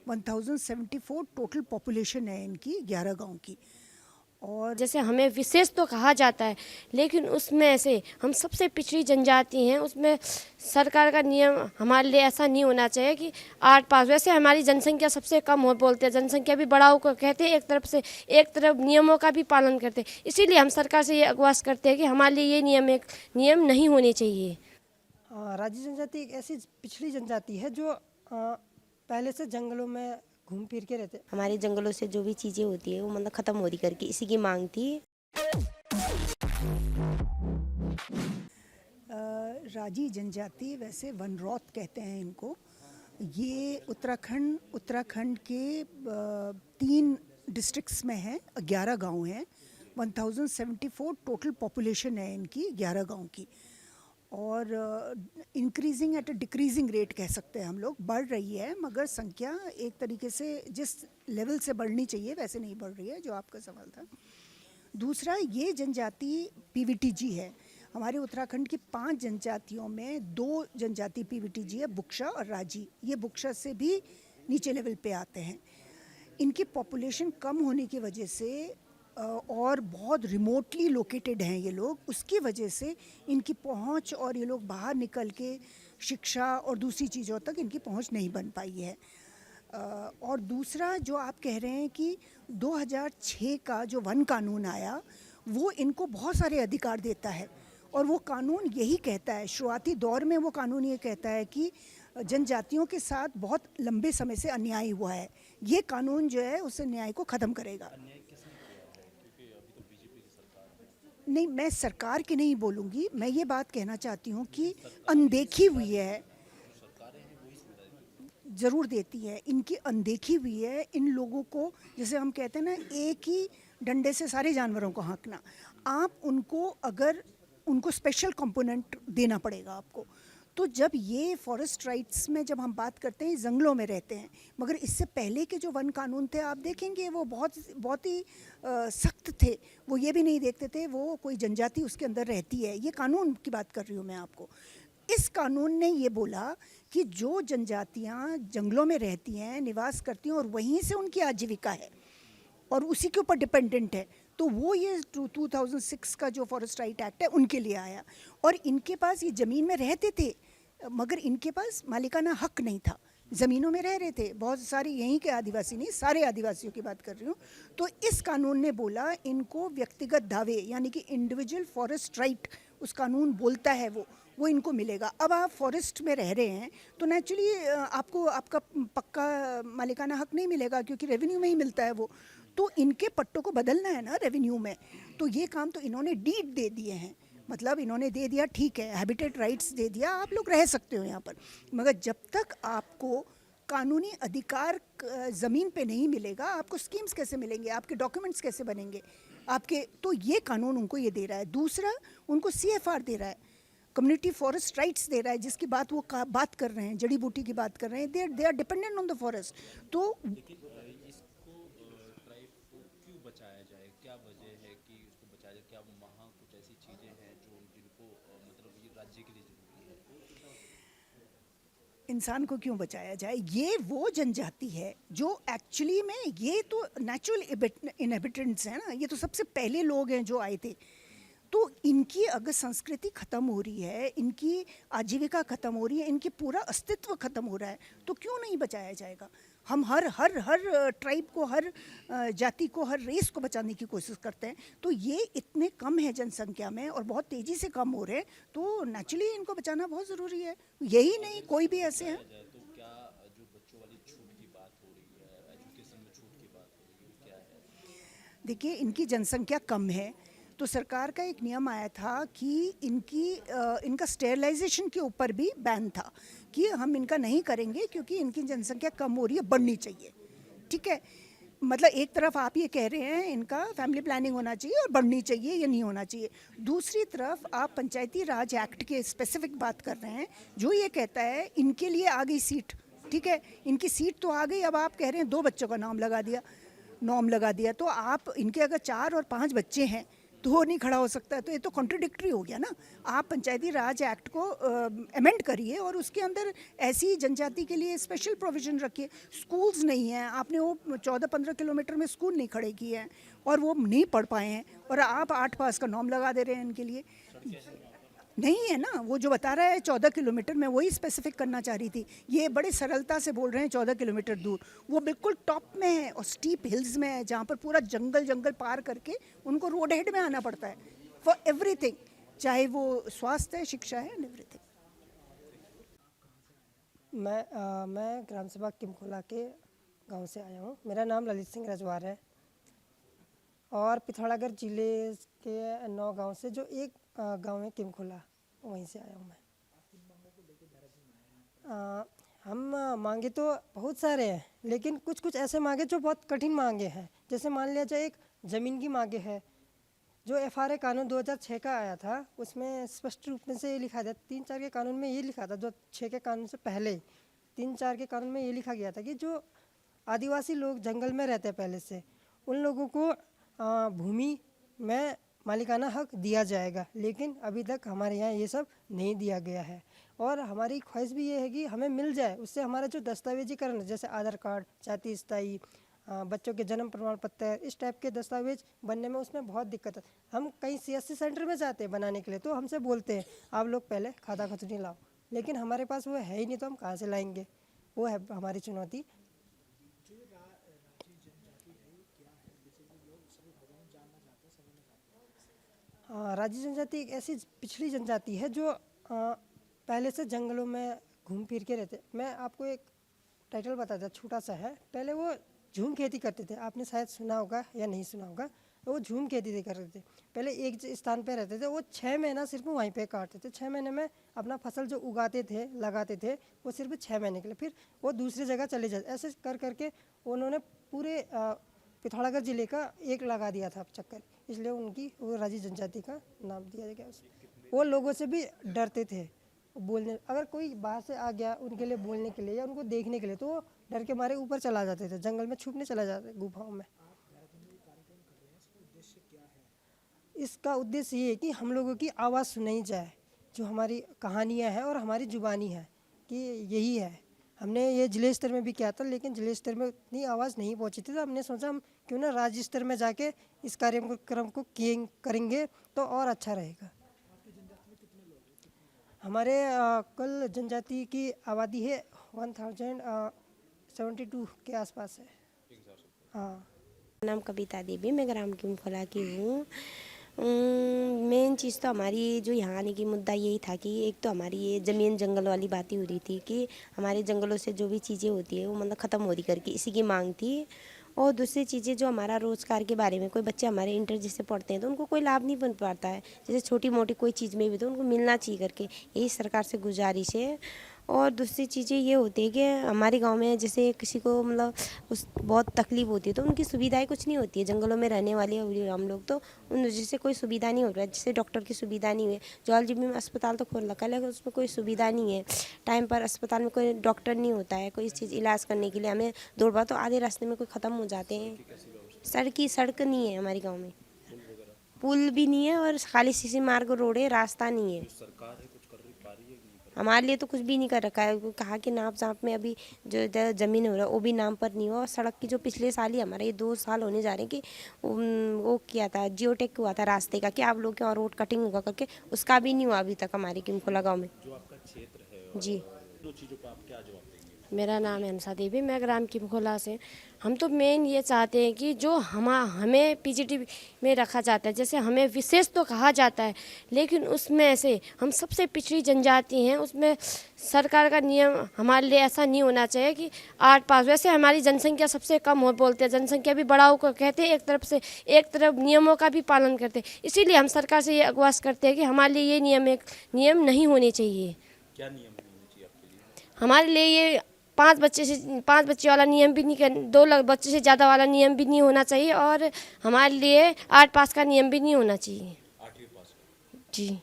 1074 total population है इनकी 11 गांव की। और जैसे हमें विशेष तो कहा जाता है, लेकिन उसमें से हम सबसे पिछड़ी जनजाति हैं, उसमें सरकार का नियम हमारे लिए ऐसा नहीं होना चाहिए कि 8 पास। वैसे हमारी जनसंख्या सबसे कम हो, बोलते हैं जनसंख्या भी बढ़ाओ को कहते हैं, एक तरफ नियमों का भी पालन करते हैं। इसीलिए हम सरकार से ये आग्रह करते हैं कि हमारे लिए ये नियम नहीं होने चाहिए। राजी जनजाति एक ऐसी पिछड़ी जनजाति है जो पहले से जंगलों में घूम फिर के रहते। हमारे जंगलों से जो भी चीज़ें होती है वो मतलब ख़त्म हो रही करके इसी की मांग थी। राजी जनजाति वैसे वनरौत कहते हैं इनको। ये उत्तराखंड के 3 डिस्ट्रिक्ट्स में है, 11 गांव हैं। 1074 टोटल पॉपुलेशन है इनकी 11 गांव की। और increasing at a decreasing rate कह सकते हैं हम लोग, बढ़ रही है मगर संख्या एक तरीके से जिस लेवल से बढ़नी चाहिए वैसे नहीं बढ़ रही है, जो आपका सवाल था। दूसरा, ये जनजाति पीवीटीजी है। हमारे उत्तराखंड की 5 जनजातियों में 2 जनजाति पीवीटीजी है, बुक्शा और राजी। ये बुक्शा से भी नीचे लेवल पे आते हैं। इनकी पॉपुलेशन कम होने की वजह से और बहुत रिमोटली लोकेटेड हैं ये लोग, उसकी वजह से इनकी पहुंच और ये लोग बाहर निकल के शिक्षा और दूसरी चीज़ों तक इनकी पहुंच नहीं बन पाई है। और दूसरा जो आप कह रहे हैं कि 2006 का जो वन कानून आया वो इनको बहुत सारे अधिकार देता है, और वो कानून यही कहता है, शुरुआती दौर में वो कानून ये कहता है कि जनजातियों के साथ बहुत लंबे समय से अन्याय हुआ है। ये कानून जो है उस अन्याय को ख़त्म करेगा। नहीं, मैं सरकार की नहीं बोलूँगी, मैं ये बात कहना चाहती हूँ कि अनदेखी हुई है, ज़रूर देती है, इनकी अनदेखी हुई है। इन लोगों को, जैसे हम कहते हैं ना, एक ही डंडे से सारे जानवरों को हाँकना। आप उनको स्पेशल कंपोनेंट देना पड़ेगा आपको। तो जब ये फॉरेस्ट राइट्स में जब हम बात करते हैं, जंगलों में रहते हैं, मगर इससे पहले के जो वन कानून थे आप देखेंगे वो बहुत ही सख्त थे। वो ये भी नहीं देखते थे वो कोई जनजाति उसके अंदर रहती है। ये कानून की बात कर रही हूँ मैं आपको। इस कानून ने ये बोला कि जो जनजातियाँ जंगलों में रहती हैं, निवास करती हैं और वहीं से उनकी आजीविका है और उसी के ऊपर डिपेंडेंट है, तो वो ये 2006 का जो फॉरेस्ट राइट एक्ट है उनके लिए आया। और इनके पास ये ज़मीन में रहते थे मगर इनके पास मालिकाना हक नहीं था, ज़मीनों में रह रहे थे। बहुत सारे यहीं के आदिवासी नहीं, सारे आदिवासियों की बात कर रही हूँ। तो इस कानून ने बोला इनको व्यक्तिगत दावे यानी कि इंडिविजुअल फॉरेस्ट राइट, उस कानून बोलता है वो इनको मिलेगा। अब आप फॉरेस्ट में रह रहे हैं तो नेचुरली आपको आपका पक्का मालिकाना हक नहीं मिलेगा, क्योंकि रेवेन्यू में ही मिलता है वो। तो इनके पट्टों को बदलना है ना रेवेन्यू में, तो ये काम तो इन्होंने डीड दे दिए हैं। मतलब इन्होंने दे दिया, ठीक है, हैबिटेट राइट्स दे दिया, आप लोग रह सकते हो यहाँ पर, मगर जब तक आपको कानूनी अधिकार ज़मीन पे नहीं मिलेगा, आपको स्कीम्स कैसे मिलेंगे, आपके डॉक्यूमेंट्स कैसे बनेंगे आपके। तो ये कानून उनको ये दे रहा है। दूसरा, उनको CFR दे रहा है, कम्युनिटी फॉरेस्ट राइट्स दे रहा है, जिसकी बात वो बात कर रहे हैं, जड़ी बूटी की बात कर रहे हैं। They are dependent on the forest. तो बचाया जाए, क्या वजह है कि उसको बचाया जाए? क्या वहाँ कुछ ऐसी चीज़ें हैं जो जिनको मतलब ये राज्य के लिए जरूरी है? इंसान को क्यों बचाया जाए? ये वो जनजाति है जो एक्चुअली में, ये तो नेचुरल इनहेबिटेंट्स हैं ना, ये तो सबसे पहले लोग हैं जो आए थे। तो इनकी अगर संस्कृति ख़त्म हो रही है, इनकी आजीविका ख़त्म हो रही है, इनकी पूरा अस्तित्व ख़त्म हो रहा है, तो क्यों नहीं बचाया जाएगा? हम हर ट्राइब को, हर जाति को, हर रेस को बचाने की कोशिश करते हैं। तो ये इतने कम है जनसंख्या में और बहुत तेज़ी से कम हो रहे हैं, तो नेचुरली इनको बचाना बहुत ज़रूरी है। यही नहीं, कोई भी ऐसे हैं। तो क्या जो बच्चों वाली छूट की बात हो रही है, एजुकेशन में छूट की बात हो रही है, क्या है? देखिए, इनकी जनसंख्या कम है तो सरकार का एक नियम आया था कि इनका स्टेरिलाइजेशन के ऊपर भी बैन था कि हम इनका नहीं करेंगे क्योंकि इनकी जनसंख्या कम हो रही है, बढ़नी चाहिए। ठीक है, मतलब एक तरफ आप ये कह रहे हैं इनका फैमिली प्लानिंग होना चाहिए और बढ़नी चाहिए, ये नहीं होना चाहिए। दूसरी तरफ आप पंचायती राज एक्ट के स्पेसिफिक बात कर रहे हैं जो ये कहता है इनके लिए आ गई सीट। ठीक है, इनकी सीट तो आ गई, अब आप कह रहे हैं 2 बच्चों का नॉर्म लगा दिया। तो आप इनके अगर 4 और 5 बच्चे हैं तो नहीं खड़ा हो सकता है, तो ये तो कॉन्ट्रडिक्टरी हो गया ना। आप पंचायती राज एक्ट को अमेंड करिए और उसके अंदर ऐसी जनजाति के लिए स्पेशल प्रोविजन रखिए। स्कूल्स नहीं हैं, आपने वो 14-15 किलोमीटर में स्कूल नहीं खड़े किए हैं और वो नहीं पढ़ पाए हैं, और आप 8 पास का नॉर्म लगा दे रहे हैं इनके लिए। नहीं है ना, वो जो बता रहा है 14 किलोमीटर, मैं वही स्पेसिफिक करना चाह रही थी। ये बड़े सरलता से बोल रहे हैं 14 किलोमीटर दूर, वो बिल्कुल टॉप में है और स्टीप हिल्स में है, जहाँ पर पूरा जंगल पार करके उनको रोड हेड में आना पड़ता है फॉर एवरीथिंग, चाहे वो स्वास्थ्य है, शिक्षा है, एवरीथिंग। मैं ग्राम सभा किमखोला के गांव से आया हूं। मेरा नाम ललित सिंह रजवार है और पिथौरागढ़ जिले के 9 गांव से जो एक गांव है किमखोला, वहीं से आया हूं मैं। हम मांगे तो बहुत सारे हैं, लेकिन कुछ कुछ ऐसे मांगे जो बहुत कठिन मांगे हैं। जैसे मान लिया जाए, एक ज़मीन की मांगे है। जो FRA कानून 2006 का आया था, उसमें स्पष्ट रूप में से ये लिखा था, 3-4 के कानून में ये लिखा था, जो 6 के कानून से पहले 3-4 के कानून में ये लिखा गया था कि जो आदिवासी लोग जंगल में रहते हैं पहले से, उन लोगों को भूमि में मालिकाना हक दिया जाएगा। लेकिन अभी तक हमारे यहाँ ये सब नहीं दिया गया है और हमारी ख्वाहिश भी ये है कि हमें मिल जाए। उससे हमारा जो दस्तावेजीकरण है, जैसे आधार कार्ड, जाति स्थायी, बच्चों के जन्म प्रमाण पत्र, इस टाइप के दस्तावेज बनने में उसमें बहुत दिक्कत है। हम कहीं CSC सेंटर में जाते हैं बनाने के लिए, तो हमसे बोलते हैं आप लोग पहले खाता खतौनी लाओ, लेकिन हमारे पास वो है ही नहीं, तो हम कहाँ से लाएंगे। वो है हमारी चुनौती। राजी जनजाति एक ऐसी पिछड़ी जनजाति है जो पहले से जंगलों में घूम फिर के रहते। मैं आपको एक टाइटल बताता हूँ, छोटा सा है। पहले वो झूम खेती करते थे, आपने शायद सुना होगा या नहीं सुना होगा। वो झूम खेती करते थे, पहले एक स्थान पे रहते थे। वो 6 महीना सिर्फ वहीं पे काटते थे। 6 महीने में अपना फसल जो उगाते थे, लगाते थे, वो सिर्फ 6 महीने के लिए, फिर वो दूसरी जगह चले जाते। ऐसे कर करके उन्होंने पूरे पिथौरागढ़ जिले का एक लगा दिया था चक्कर, इसलिए उनकी वो राजी जनजाति का नाम दिया गया उसको। वो लोगों से भी डरते थे बोलने, अगर कोई बाहर से आ गया उनके लिए बोलने के लिए या उनको देखने के लिए, तो वो डर के मारे ऊपर चला जाते थे, जंगल में छुपने चला जाते, गुफाओं में। इसका उद्देश्य ये है कि हम लोगों की आवाज़ सुनाई जाए, जो हमारी कहानियाँ हैं और हमारी जुबानी है, कि यही है। हमने ये जिले स्तर में भी किया था, लेकिन जिले स्तर में उतनी आवाज़ नहीं पहुंची थी, तो हमने सोचा हम क्यों ना राज्य स्तर में जाके इस कार्यक्रम को करेंगे तो और अच्छा रहेगा। हमारे कुल जनजाति की आबादी है 1072 के आसपास है। हाँ। नाम कविता देवी, मैं ग्राम किमखोला की हूँ। मेन चीज़ तो हमारी जो यहाँ आने की मुद्दा यही था कि एक तो हमारी ये ज़मीन जंगल वाली बातें हो रही थी कि हमारे जंगलों से जो भी चीज़ें होती है वो मतलब ख़त्म हो रही करके, इसी की मांग थी। और दूसरी चीज़ें जो हमारा रोज़गार के बारे में, कोई बच्चे हमारे इंटर जैसे पढ़ते हैं तो उनको कोई लाभ नहीं बन पाता है, जैसे छोटी मोटी कोई चीज़ में भी तो उनको मिलना चाहिए करके, यही सरकार से गुजारिश है। और दूसरी चीज़ें ये होती है कि हमारे गांव में जैसे किसी को मतलब उस बहुत तकलीफ होती है तो उनकी सुविधाएं कुछ नहीं होती है। जंगलों में रहने वाले हम लोग तो उन जैसे कोई सुविधा नहीं हो रहा है, जैसे डॉक्टर की सुविधा नहीं है। जौलजीबी में अस्पताल तो खोल रखा है, लेकिन उसमें कोई सुविधा नहीं है। टाइम पर अस्पताल में कोई डॉक्टर नहीं होता है, कोई चीज़ इलाज करने के लिए हमें दौड़वा तो आधे रास्ते में कोई ख़त्म हो जाते हैं। सड़क नहीं है हमारे गाँव में, पुल भी नहीं है और खाली सीसी मार्ग रोड है, रास्ता नहीं है। हमारे लिए तो कुछ भी नहीं कर रखा है। कहा कि नाप जाप में अभी जो ज़मीन हो रहा है वो भी नाम पर नहीं हुआ। और सड़क की जो पिछले साल ही हमारे ये 2 साल होने जा रहे हैं कि वो किया था, जियोटेक हुआ था रास्ते का कि आप लोग के और रोड कटिंग होगा करके, उसका भी नहीं हुआ अभी तक हमारे किमखोला गाँव में। जो आपका क्षेत्र है, जी, 2 चीज़ों पर आप क्या जवाब देंगे? मेरा नाम है हंसा देवी, मैं ग्राम किमखोला से। हम तो मेन ये चाहते हैं कि जो हमें PGT में रखा जाता है, जैसे हमें विशेष तो कहा जाता है, लेकिन उसमें से हम सबसे पिछड़ी जनजाति हैं, उसमें सरकार का नियम हमारे लिए ऐसा नहीं होना चाहिए कि 8 पास। वैसे हमारी जनसंख्या सबसे कम हो, बोलते हैं जनसंख्या भी बढ़ाओ को कहते हैं, एक तरफ नियमों का भी पालन करते हैं। इसीलिए हम सरकार से ये आग्रह करते हैं कि हमारे लिए ये नियम नहीं होने चाहिए। क्या नियम होने चाहिए आपके लिए? हमारे लिए ये 5 बच्चे वाला नियम भी नहीं, 2 बच्चे से ज़्यादा वाला नियम भी नहीं होना चाहिए, और हमारे लिए 8 पास का नियम भी नहीं होना चाहिए। 8वीं पास जी।